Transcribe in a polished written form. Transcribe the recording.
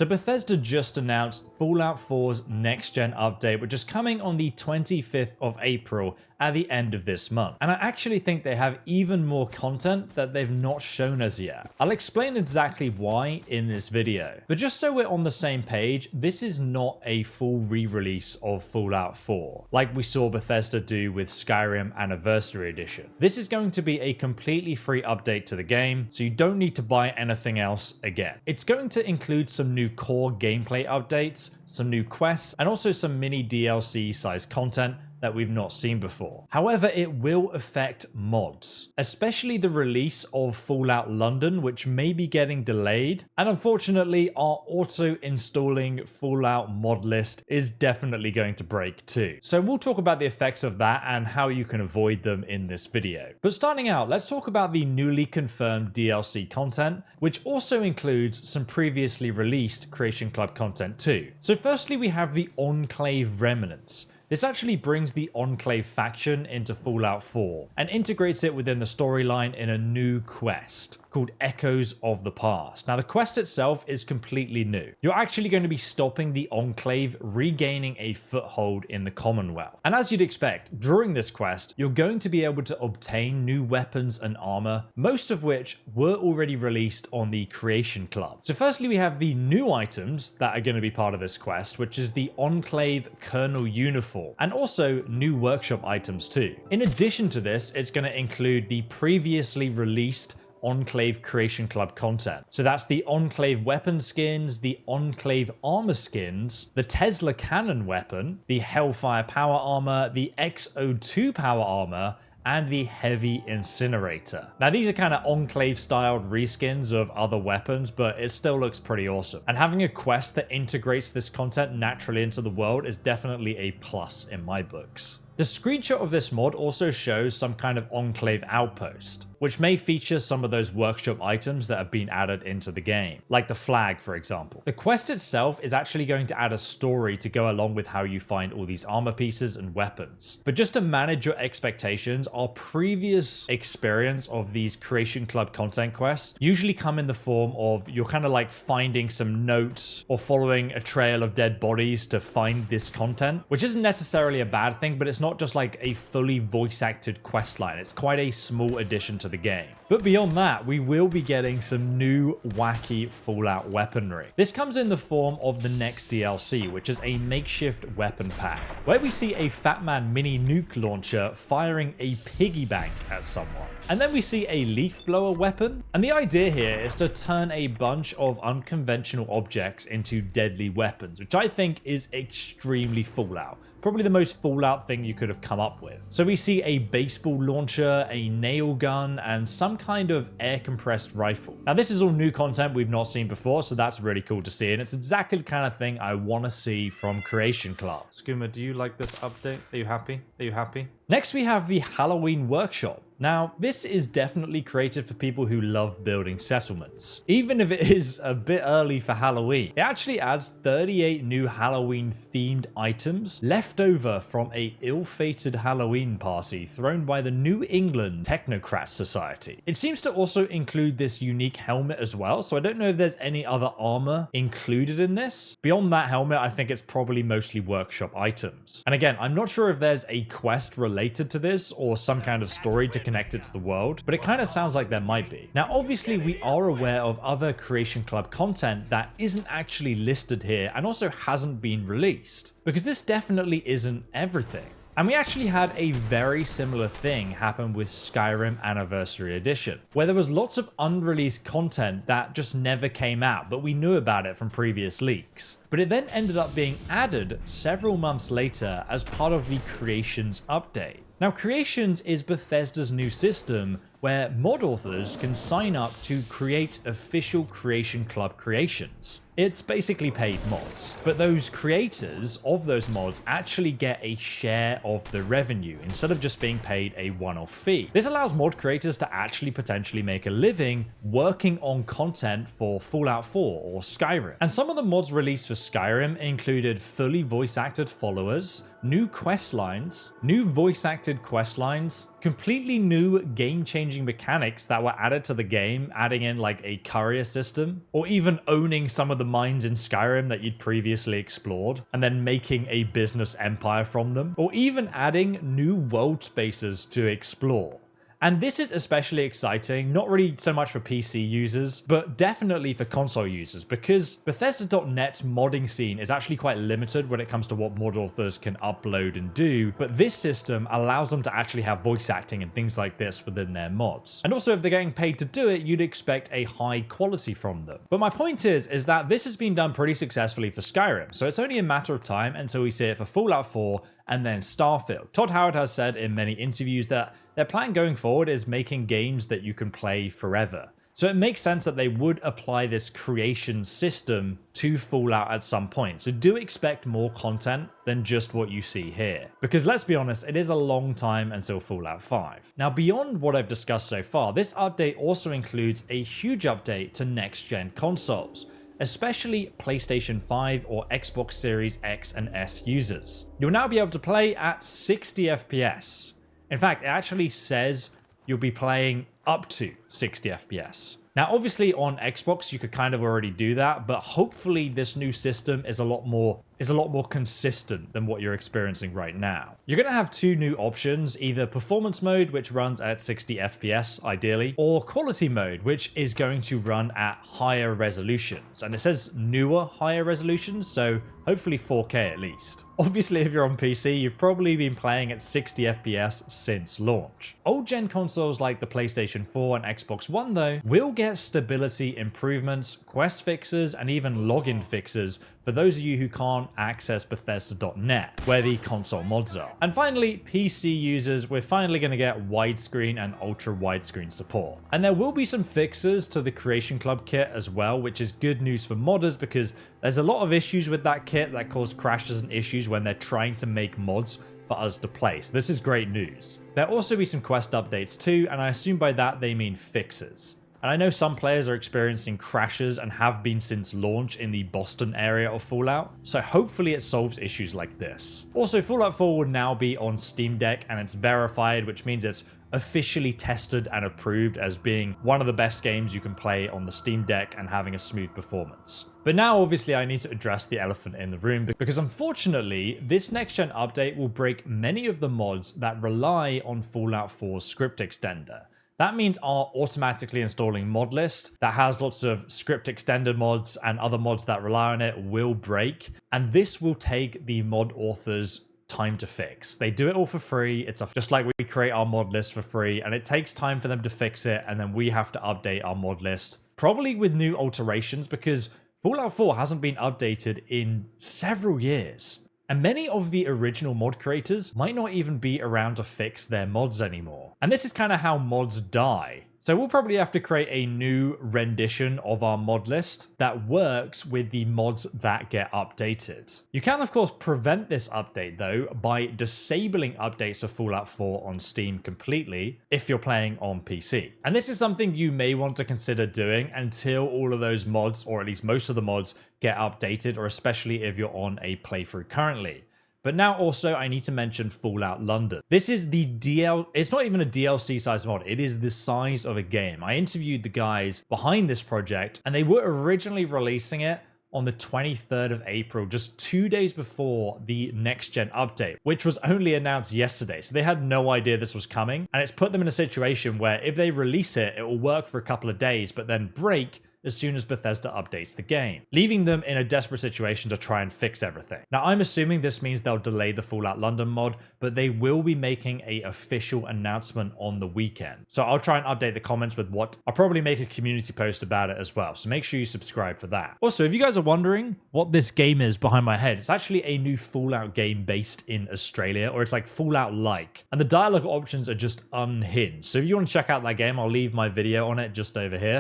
So Bethesda just announced Fallout 4's next-gen update, which is coming on the 25th of April at the end of this month. And I actually think they have even more content that they've not shown us yet. I'll explain exactly why in this video. But just so we're on the same page, this is not a full re-release of Fallout 4, like we saw Bethesda do with Skyrim Anniversary Edition. This is going to be a completely free update to the game, so you don't need to buy anything else again. It's going to include some new core gameplay updates, some new quests, and also some mini DLC sized content that we've not seen before. However, it will affect mods, especially the release of Fallout London, which may be getting delayed. And unfortunately, our auto-installing Fallout mod list is definitely going to break too. So we'll talk about the effects of that and how you can avoid them in this video. But starting out, let's talk about the newly confirmed DLC content, which also includes some previously released Creation Club content too. So firstly, we have the Enclave Remnants. This actually brings the Enclave faction into Fallout 4 and integrates it within the storyline in a new quest called Echoes of the Past. Now, the quest itself is completely new. You're actually going to be stopping the Enclave regaining a foothold in the Commonwealth. And as you'd expect, during this quest, you're going to be able to obtain new weapons and armor, most of which were already released on the Creation Club. So firstly, we have the new items that are going to be part of this quest, which is the Enclave Colonel Uniform, and also new workshop items too. In addition to this, it's going to include the previously released Enclave Creation Club content. So that's the Enclave weapon skins, the Enclave armor skins, the Tesla cannon weapon, the Hellfire power armor, the XO2 power armor, and the Heavy Incinerator. Now, these are kind of Enclave-styled reskins of other weapons, but it still looks pretty awesome. And having a quest that integrates this content naturally into the world is definitely a plus in my books. The screenshot of this mod also shows some kind of Enclave outpost, which may feature some of those workshop items that have been added into the game, like the flag, for example. The quest itself is actually going to add a story to go along with how you find all these armor pieces and weapons. But just to manage your expectations, our previous experience of these Creation Club content quests usually come in the form of you're kind of like finding some notes or following a trail of dead bodies to find this content, which isn't necessarily a bad thing, but it's not just like a fully voice acted quest line. It's quite a small addition to the game. But beyond that, we will be getting some new wacky Fallout weaponry. This comes in the form of the next DLC, which is a makeshift weapon pack, where we see a Fat Man mini nuke launcher firing a piggy bank at someone. And then we see a leaf blower weapon. And the idea here is to turn a bunch of unconventional objects into deadly weapons, which I think is extremely Fallout. Probably the most Fallout thing you could have come up with. So we see a baseball launcher, a nail gun, and some kind of air compressed rifle. Now, this is all new content we've not seen before, so that's really cool to see, and it's exactly the kind of thing I want to see from Creation Club. Skooma, do you like this update? Are you happy? Are you happy? Next, we have the Halloween Workshop. Now, this is definitely created for people who love building settlements. Even if it is a bit early for Halloween, it actually adds 38 new Halloween-themed items left over from a ill-fated Halloween party thrown by the New England Technocrat Society. It seems to also include this unique helmet as well, so I don't know if there's any other armor included in this. Beyond that helmet, I think it's probably mostly workshop items. And again, I'm not sure if there's a quest related to this or some kind of story to connect it to the world, but it kind of sounds like there might be. Now, obviously, we are aware of other Creation Club content that isn't actually listed here and also hasn't been released, because this definitely isn't everything. And we actually had a very similar thing happen with Skyrim Anniversary Edition, where there was lots of unreleased content that just never came out, but we knew about it from previous leaks. But it then ended up being added several months later as part of the Creations update. Now, Creations is Bethesda's new system where mod authors can sign up to create official Creation Club creations. It's basically paid mods, but those creators of those mods actually get a share of the revenue instead of just being paid a one-off fee. This allows mod creators to actually potentially make a living working on content for Fallout 4 or Skyrim. And some of the mods released for Skyrim included fully voice-acted followers, new quest lines, new voice-acted quest lines, completely new game-changing mechanics that were added to the game, adding in like a courier system, or even owning some of the mines in Skyrim that you'd previously explored, and then making a business empire from them, or even adding new world spaces to explore. And this is especially exciting, not really so much for PC users, but definitely for console users, because Bethesda.net's modding scene is actually quite limited when it comes to what mod authors can upload and do, but this system allows them to actually have voice acting and things like this within their mods. And also, if they're getting paid to do it, you'd expect a high quality from them. But my point is that this has been done pretty successfully for Skyrim, so it's only a matter of time until we see it for Fallout 4 and then Starfield. Todd Howard has said in many interviews that their plan going forward is making games that you can play forever. So it makes sense that they would apply this creation system to Fallout at some point. So do expect more content than just what you see here. Because let's be honest, it is a long time until Fallout 5. Now, beyond what I've discussed so far, this update also includes a huge update to next-gen consoles, especially PlayStation 5 or Xbox Series X and S users. You'll now be able to play at 60 FPS. In fact, it actually says you'll be playing up to 60 FPS. Now, obviously on Xbox, you could kind of already do that, but hopefully this new system is a lot more consistent than what you're experiencing right now. You're going to have two new options, either performance mode, which runs at 60 FPS ideally, or quality mode, which is going to run at higher resolutions. And it says newer higher resolutions, so hopefully 4K at least. Obviously, if you're on PC, you've probably been playing at 60 FPS since launch. Old gen consoles like the PlayStation 4 and Xbox One, though, will get stability improvements, quest fixes, and even login fixes for those of you who can't access Bethesda.net, where the console mods are. And finally, PC users, we're finally going to get widescreen and ultra widescreen support. And there will be some fixes to the Creation Club kit as well, which is good news for modders because there's a lot of issues with that kit that cause crashes and issues when they're trying to make mods for us to play. So this is great news. There'll also be some quest updates too, and I assume by that they mean fixes. And I know some players are experiencing crashes and have been since launch in the Boston area of Fallout, so hopefully it solves issues like this. Also, Fallout 4 will now be on Steam Deck and it's verified, which means it's officially tested and approved as being one of the best games you can play on the Steam Deck and having a smooth performance. But now obviously I need to address the elephant in the room because unfortunately this next gen update will break many of the mods that rely on Fallout 4's script extender. That means our automatically installing mod list that has lots of script extended mods and other mods that rely on it will break, and this will take the mod authors time to fix. They do it all for free. It's just like we create our mod list for free, and it takes time for them to fix it, and then we have to update our mod list, probably with new alterations, because Fallout 4 hasn't been updated in several years. And many of the original mod creators might not even be around to fix their mods anymore. And this is kind of how mods die. So we'll probably have to create a new rendition of our mod list that works with the mods that get updated. You can of course prevent this update though by disabling updates for Fallout 4 on Steam completely if you're playing on PC. And this is something you may want to consider doing until all of those mods, or at least most of the mods, get updated, or especially if you're on a playthrough currently. But now also I need to mention Fallout London. This is the it's not even a DLC size mod, it is the size of a game. I interviewed the guys behind this project and they were originally releasing it on the 23rd of April, just 2 days before the next gen update, which was only announced yesterday. So they had no idea this was coming, and it's put them in a situation where if they release it, it will work for a couple of days, but then break as soon as Bethesda updates the game, leaving them in a desperate situation to try and fix everything. Now, I'm assuming this means they'll delay the Fallout London mod, but they will be making an official announcement on the weekend. So I'll try and update the comments with I'll probably make a community post about it as well. So make sure you subscribe for that. Also, if you guys are wondering what this game is behind my head, it's actually a new Fallout game based in Australia, or it's like Fallout-like. And the dialogue options are just unhinged. So if you want to check out that game, I'll leave my video on it just over here.